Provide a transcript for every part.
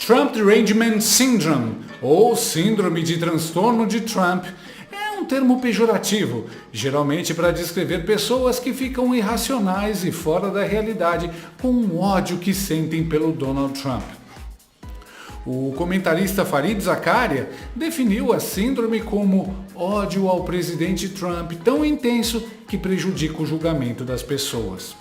Trump Derangement Syndrome, ou Síndrome de Transtorno de Trump, é um termo pejorativo, geralmente para descrever pessoas que ficam irracionais e fora da realidade com o ódio que sentem pelo Donald Trump. O comentarista Fareed Zakaria definiu a síndrome como ódio ao presidente Trump tão intenso que prejudica o julgamento das pessoas.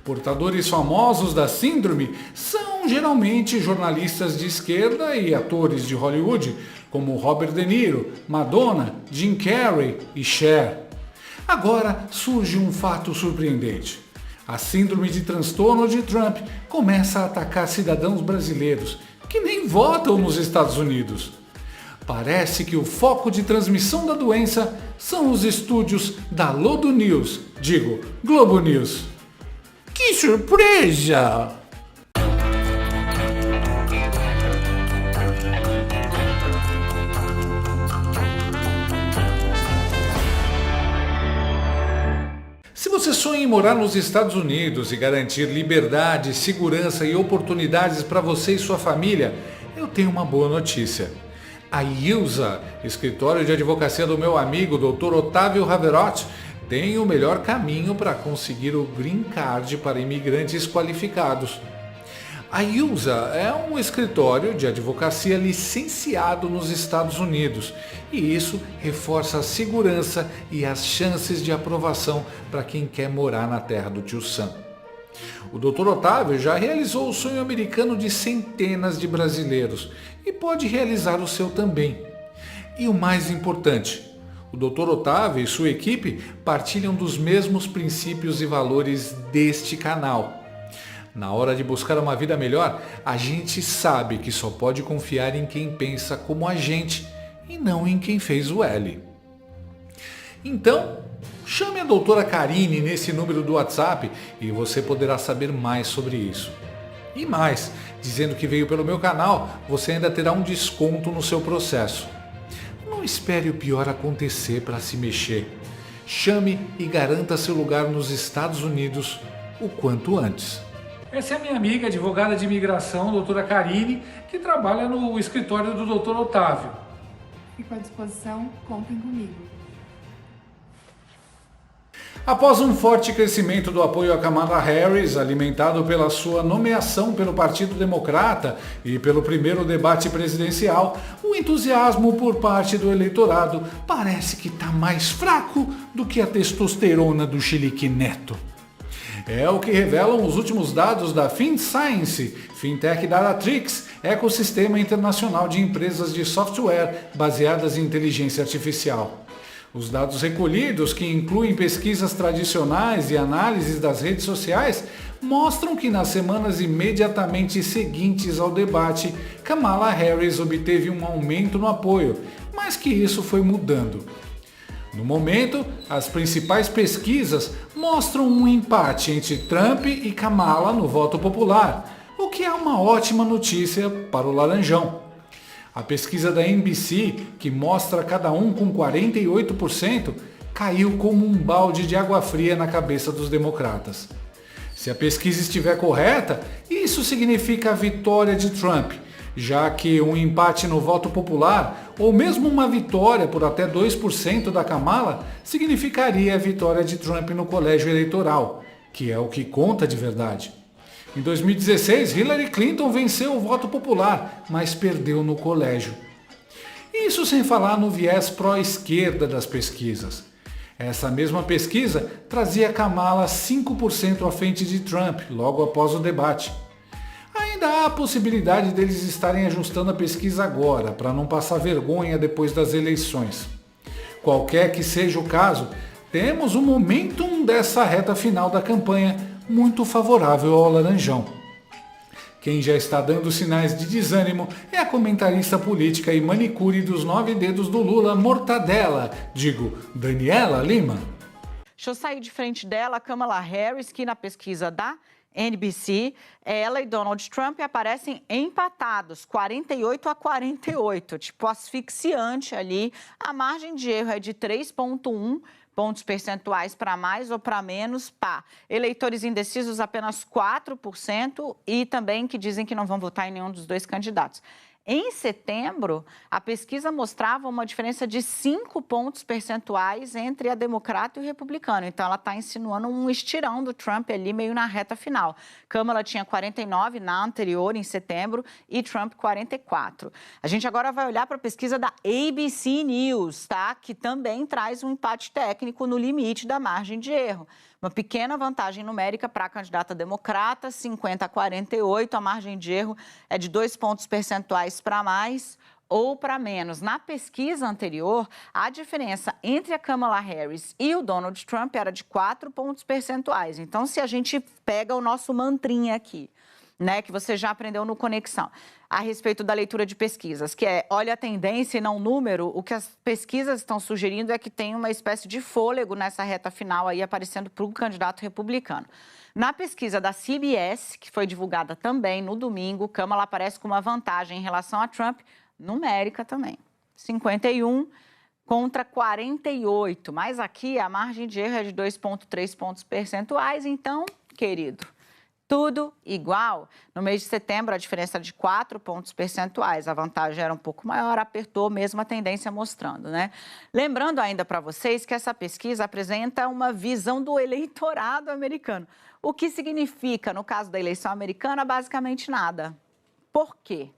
Portadores famosos da síndrome são geralmente jornalistas de esquerda e atores de Hollywood, como Robert De Niro, Madonna, Jim Carrey e Cher. Agora surge um fato surpreendente. A síndrome de transtorno de Trump começa a atacar cidadãos brasileiros que nem votam nos Estados Unidos. Parece que o foco de transmissão da doença são os estúdios da Lodo News, Globo News. Que surpresa! Se você sonha em morar nos Estados Unidos e garantir liberdade, segurança e oportunidades para você e sua família, eu tenho uma boa notícia. A ILSA, escritório de advocacia do meu amigo Dr. Otávio Raverotti, tem o melhor caminho para conseguir o Green Card para imigrantes qualificados. A ILSA é um escritório de advocacia licenciado nos Estados Unidos e isso reforça a segurança e as chances de aprovação para quem quer morar na terra do tio Sam. O Dr. Otávio já realizou o sonho americano de centenas de brasileiros e pode realizar o seu também. E o mais importante, o Dr. Otávio e sua equipe partilham dos mesmos princípios e valores deste canal. Na hora de buscar uma vida melhor, a gente sabe que só pode confiar em quem pensa como a gente e não em quem fez o L. Então, chame a doutora Karine nesse número do WhatsApp e você poderá saber mais sobre isso. E mais, dizendo que veio pelo meu canal, você ainda terá um desconto no seu processo. Não espere o pior acontecer para se mexer. Chame e garanta seu lugar nos Estados Unidos o quanto antes. Essa é a minha amiga, advogada de imigração, doutora Karine, que trabalha no escritório do Dr. Otávio. Fico à disposição, contem comigo. Após um forte crescimento do apoio a Kamala Harris, alimentado pela sua nomeação pelo Partido Democrata e pelo primeiro debate presidencial, o entusiasmo por parte do eleitorado parece que está mais fraco do que a testosterona do Chilique Neto. É o que revelam os últimos dados da FinScience, Fintech Datatrix, ecossistema internacional de empresas de software baseadas em inteligência artificial. Os dados recolhidos, que incluem pesquisas tradicionais e análises das redes sociais, mostram que nas semanas imediatamente seguintes ao debate, Kamala Harris obteve um aumento no apoio, mas que isso foi mudando. No momento, as principais pesquisas mostram um empate entre Trump e Kamala no voto popular, o que é uma ótima notícia para o Laranjão. A pesquisa da NBC, que mostra cada um com 48%, caiu como um balde de água fria na cabeça dos democratas. Se a pesquisa estiver correta, isso significa a vitória de Trump, já que um empate no voto popular, ou mesmo uma vitória por até 2% da Kamala, significaria a vitória de Trump no colégio eleitoral, que é o que conta de verdade. Em 2016, Hillary Clinton venceu o voto popular, mas perdeu no colégio. Isso sem falar no viés pró-esquerda das pesquisas. Essa mesma pesquisa trazia Kamala 5% à frente de Trump, logo após o debate. Ainda há a possibilidade deles estarem ajustando a pesquisa agora, para não passar vergonha depois das eleições. Qualquer que seja o caso, temos um momentum dessa reta final da campanha muito favorável ao Laranjão. Quem já está dando sinais de desânimo é a comentarista política e manicure dos 9 dedos do Lula, Mortadela, Daniela Lima. Deixa eu sair de frente dela, a Kamala Harris, que na pesquisa da NBC, ela e Donald Trump aparecem empatados, 48-48, tipo asfixiante ali. A margem de erro é de 3,1 pontos percentuais para mais ou para menos, pá. Eleitores indecisos, apenas 4%, e também que dizem que não vão votar em nenhum dos dois candidatos. Em setembro, a pesquisa mostrava uma diferença de 5 pontos percentuais entre a democrata e o republicano. Então, ela está insinuando um estirão do Trump ali meio na reta final. Kamala tinha 49 na anterior, em setembro, e Trump 44. A gente agora vai olhar para a pesquisa da ABC News, tá? Que também traz um empate técnico no limite da margem de erro. Uma pequena vantagem numérica para a candidata democrata, 50 a 48. A margem de erro é de 2 pontos percentuais para mais ou para menos. Na pesquisa anterior, a diferença entre a Kamala Harris e o Donald Trump era de 4 pontos percentuais. Então, se a gente pega o nosso mantrinha aqui, né, que você já aprendeu no Conexão, a respeito da leitura de pesquisas, que é, olha a tendência e não o número, o que as pesquisas estão sugerindo é que tem uma espécie de fôlego nessa reta final aí aparecendo para o candidato republicano. Na pesquisa da CBS, que foi divulgada também no domingo, Kamala aparece com uma vantagem em relação a Trump, numérica também, 51 contra 48, mas aqui a margem de erro é de 2,3 pontos percentuais, então, querido, tudo igual. No mês de setembro, a diferença era de 4 pontos percentuais. A vantagem era um pouco maior, apertou mesmo a tendência mostrando, né? Lembrando ainda para vocês que essa pesquisa apresenta uma visão do eleitorado americano. O que significa, no caso da eleição americana, basicamente nada. Por quê?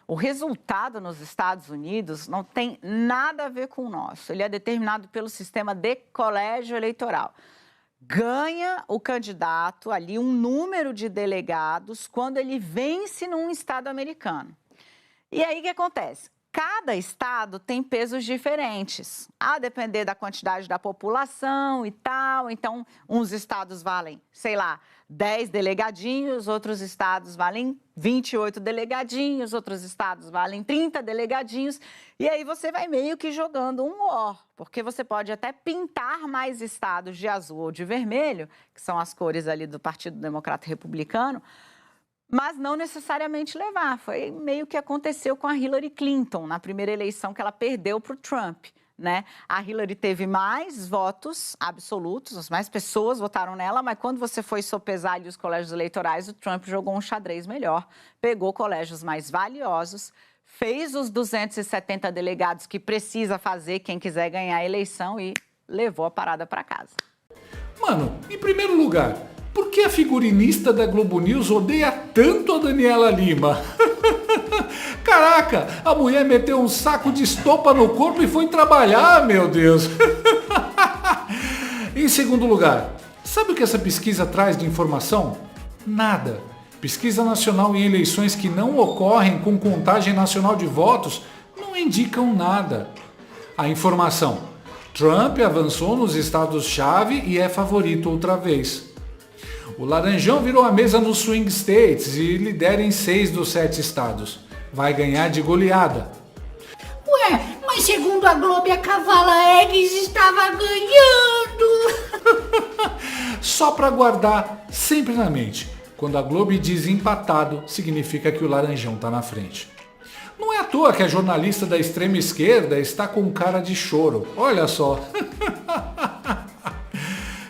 O resultado nos Estados Unidos não tem nada a ver com o nosso. Ele é determinado pelo sistema de colégio eleitoral. Ganha o candidato ali um número de delegados quando ele vence num estado americano. E aí o que acontece? Cada estado tem pesos diferentes, a depender da quantidade da população e tal. Então, uns estados valem, sei lá, 10 delegadinhos, outros estados valem 28 delegadinhos, outros estados valem 30 delegadinhos. E aí você vai meio que jogando um ó, porque você pode até pintar mais estados de azul ou de vermelho, que são as cores ali do Partido Democrata Republicano, mas não necessariamente levar. Foi meio que aconteceu com a Hillary Clinton na primeira eleição que ela perdeu para o Trump, né? A Hillary teve mais votos absolutos, mais pessoas votaram nela, mas quando você foi sopesar ali os colégios eleitorais, o Trump jogou um xadrez melhor, pegou colégios mais valiosos, fez os 270 delegados que precisa fazer quem quiser ganhar a eleição e levou a parada para casa. Mano, em primeiro lugar, por que a figurinista da Globo News odeia tanto a Daniela Lima? Caraca, a mulher meteu um saco de estopa no corpo e foi trabalhar, meu Deus. Em segundo lugar, sabe o que essa pesquisa traz de informação? Nada. Pesquisa nacional em eleições que não ocorrem com contagem nacional de votos não indicam nada. A informação: Trump avançou nos estados-chave e é favorito outra vez. O Laranjão virou a mesa nos swing states e lidera em 6 dos 7 estados. Vai ganhar de goleada. Ué, mas segundo a Globo, a Kamala Eggs estava ganhando. Só para guardar sempre na mente. Quando a Globo diz empatado, significa que o Laranjão está na frente. Não é à toa que a jornalista da extrema esquerda está com cara de choro. Olha só.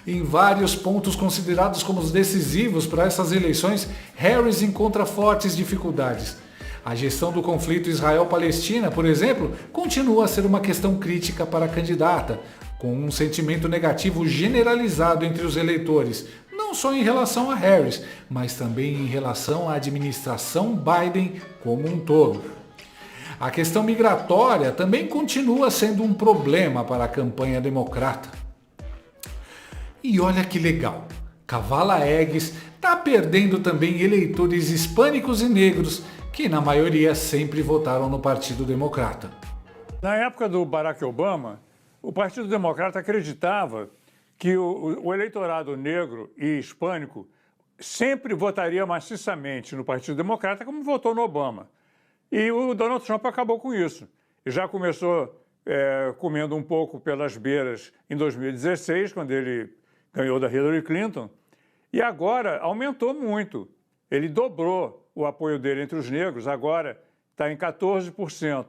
Em vários pontos considerados como os decisivos para essas eleições, Harris encontra fortes dificuldades. A gestão do conflito Israel-Palestina, por exemplo, continua a ser uma questão crítica para a candidata, com um sentimento negativo generalizado entre os eleitores, não só em relação a Harris, mas também em relação à administração Biden como um todo. A questão migratória também continua sendo um problema para a campanha democrata. E olha que legal, Kamala Eggs está perdendo também eleitores hispânicos e negros, que na maioria sempre votaram no Partido Democrata. Na época do Barack Obama, o Partido Democrata acreditava que o eleitorado negro e hispânico sempre votaria maciçamente no Partido Democrata, como votou no Obama. E o Donald Trump acabou com isso. E já começou comendo um pouco pelas beiras em 2016, quando ele ganhou da Hillary Clinton, e agora aumentou muito. Ele dobrou o apoio dele entre os negros, agora está em 14%.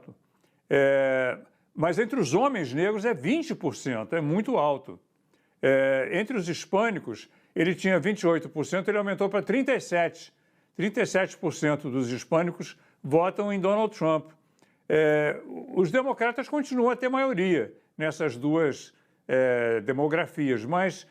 Mas entre os homens negros é 20%, é muito alto. Entre os hispânicos, ele tinha 28%, ele aumentou para 37%. 37% dos hispânicos votam em Donald Trump. Os democratas continuam a ter maioria nessas duas demografias, mas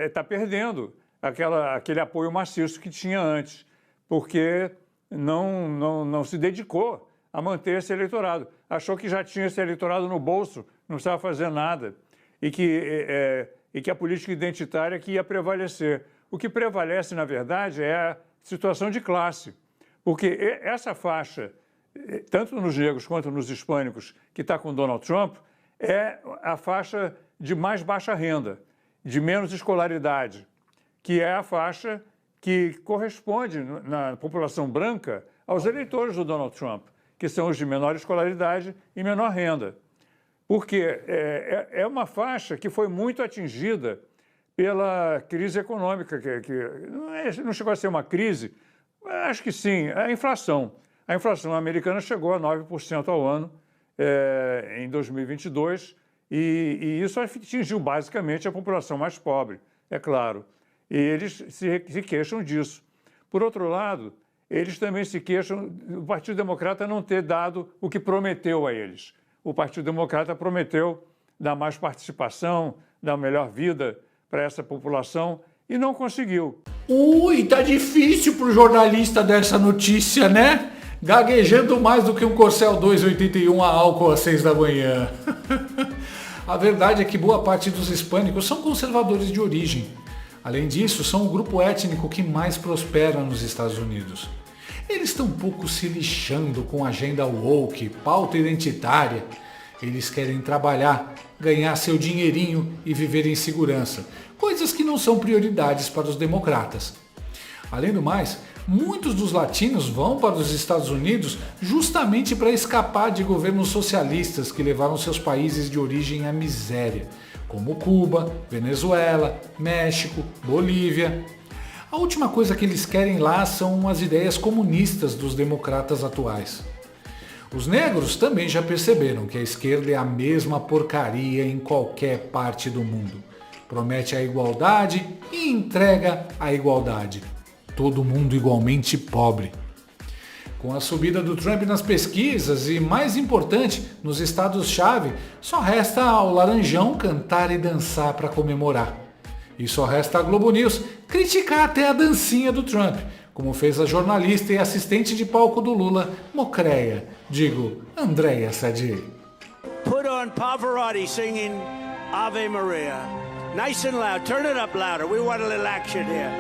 está perdendo aquele apoio maciço que tinha antes, porque não se dedicou a manter esse eleitorado. Achou que já tinha esse eleitorado no bolso, não precisava fazer nada, e que a política identitária que ia prevalecer. O que prevalece, na verdade, é a situação de classe, porque essa faixa, tanto nos negros quanto nos hispânicos, que está com Donald Trump, é a faixa de mais baixa renda, de menos escolaridade, que é a faixa que corresponde na população branca aos eleitores do Donald Trump, que são os de menor escolaridade e menor renda. Porque é uma faixa que foi muito atingida pela crise econômica, que não chegou a ser uma crise, acho que sim, a inflação. A inflação americana chegou a 9% ao ano em 2022 e isso atingiu basicamente a população mais pobre, é claro. E eles se queixam disso. Por outro lado, eles também se queixam do Partido Democrata não ter dado o que prometeu a eles. O Partido Democrata prometeu dar mais participação, dar melhor vida para essa população e não conseguiu. Ui, tá difícil pro jornalista dessa notícia, né? Gaguejando mais do que um Corcel 281 a álcool às 6 da manhã. A verdade é que boa parte dos hispânicos são conservadores de origem. Além disso, são o grupo étnico que mais prospera nos Estados Unidos. Eles estão um pouco se lixando com agenda woke, pauta identitária. Eles querem trabalhar, ganhar seu dinheirinho e viver em segurança. Coisas que não são prioridades para os democratas. Além do mais, muitos dos latinos vão para os Estados Unidos justamente para escapar de governos socialistas que levaram seus países de origem à miséria, como Cuba, Venezuela, México, Bolívia. A última coisa que eles querem lá são as ideias comunistas dos democratas atuais. Os negros também já perceberam que a esquerda é a mesma porcaria em qualquer parte do mundo. Promete a igualdade e entrega a igualdade. Todo mundo igualmente pobre. Com a subida do Trump nas pesquisas e, mais importante, nos estados-chave, só resta ao Laranjão cantar e dançar para comemorar. E só resta a Globo News criticar até a dancinha do Trump, como fez a jornalista e assistente de palco do Lula, Mocreia, Andréia Sadi. Put on Pavarotti singing Ave Maria. Nice and loud. Turn it up louder. We want a little action here.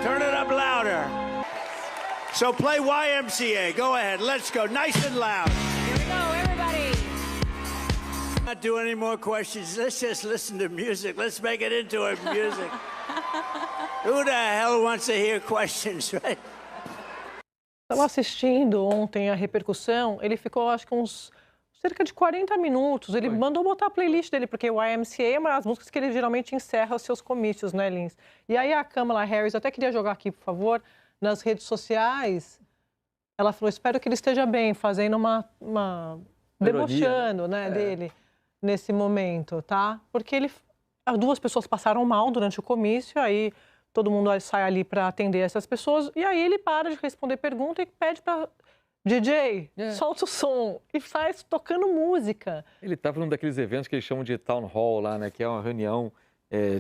Turn it up louder. So play YMCA. Go ahead. Let's go. Nice and loud. Here we go, everybody. Not do any more questions. Let's just listen to music. Let's make it into a music. Who the hell wants to hear questions, right? Estava assistindo ontem a repercussão, ele ficou acho que uns cerca de 40 minutos, ele mandou botar a playlist dele, porque o YMCA é uma das músicas que ele geralmente encerra os seus comícios, né, Lins? E aí a Kamala Harris, eu até queria jogar aqui, por favor, nas redes sociais, ela falou, espero que ele esteja bem, fazendo uma debochando, né, dele nesse momento, tá? Porque as duas pessoas passaram mal durante o comício, aí todo mundo sai ali para atender essas pessoas, e aí ele para de responder pergunta e pede para DJ, solta o som e sai tocando música. Ele estava num daqueles eventos que eles chamam de town hall lá, né? Que é uma reunião,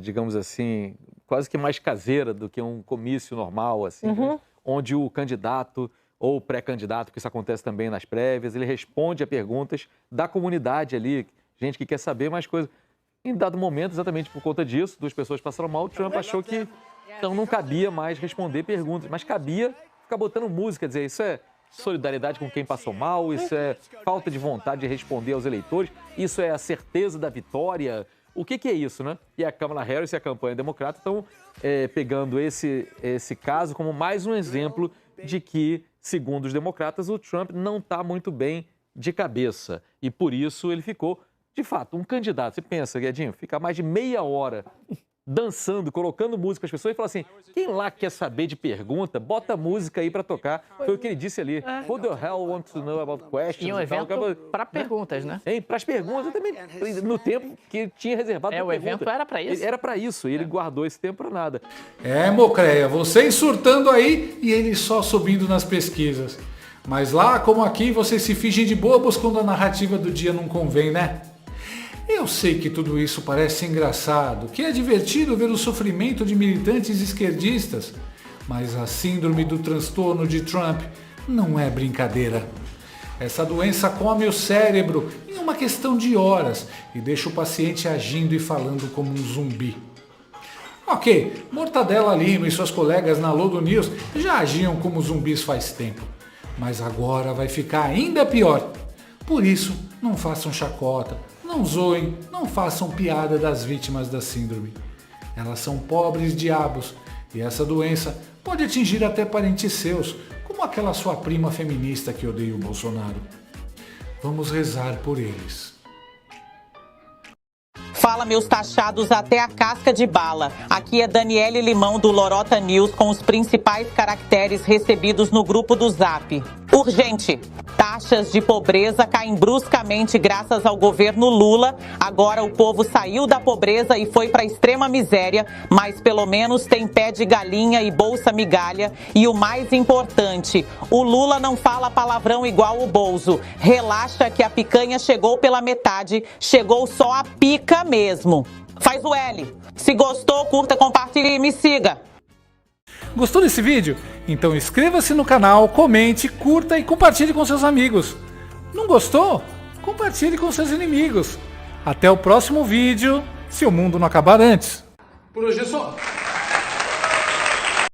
digamos assim, quase que mais caseira do que um comício normal, assim, né? Onde o candidato ou pré-candidato, porque isso acontece também nas prévias, ele responde a perguntas da comunidade ali, gente que quer saber mais coisas. Em dado momento, exatamente por conta disso, duas pessoas passaram mal, o Trump achou que então não cabia mais responder perguntas, mas cabia ficar botando música, dizer, isso é solidariedade com quem passou mal, isso é falta de vontade de responder aos eleitores, isso é a certeza da vitória. O que é isso, né? E a Kamala Harris e a campanha democrata estão pegando esse caso como mais um exemplo de que, segundo os democratas, o Trump não está muito bem de cabeça. E por isso ele ficou, de fato, um candidato. Você pensa, Guedinho, ficar mais de meia hora dançando, colocando música para as pessoas e falou assim, quem lá quer saber de pergunta, bota música aí para tocar. Foi o que ele disse ali. Who the hell wants to know about questions? E um evento para perguntas, né? Para as perguntas também, no tempo que tinha reservado para o evento era para isso. Era para isso, e ele guardou esse tempo para nada. Mocreia, vocês surtando aí e ele só subindo nas pesquisas. Mas lá, como aqui, vocês se fingem de bobos quando a narrativa do dia não convém, né? Eu sei que tudo isso parece engraçado, que é divertido ver o sofrimento de militantes esquerdistas, mas a síndrome do transtorno de Trump não é brincadeira. Essa doença come o cérebro em uma questão de horas e deixa o paciente agindo e falando como um zumbi. Ok, Mortadela Lima e suas colegas na Lodo News já agiam como zumbis faz tempo, mas agora vai ficar ainda pior. Por isso, não façam chacota, não zoem, não façam piada das vítimas da síndrome. Elas são pobres diabos e essa doença pode atingir até parentes seus, como aquela sua prima feminista que odeia o Bolsonaro. Vamos rezar por eles. Fala, meus taxados até a casca de bala. Aqui é Daniele Limão do Lorota News com os principais caracteres recebidos no grupo do Zap. Urgente! Taxas de pobreza caem bruscamente graças ao governo Lula. Agora o povo saiu da pobreza e foi para a extrema miséria, mas pelo menos tem pé de galinha e bolsa migalha. E o mais importante, o Lula não fala palavrão igual o Bozo. Relaxa que a picanha chegou pela metade, chegou só a pica mesmo. Faz o L. Se gostou, curta, compartilhe e me siga. Gostou desse vídeo? Então inscreva-se no canal, comente, curta e compartilhe com seus amigos. Não gostou? Compartilhe com seus inimigos. Até o próximo vídeo, se o mundo não acabar antes. Por hoje é só.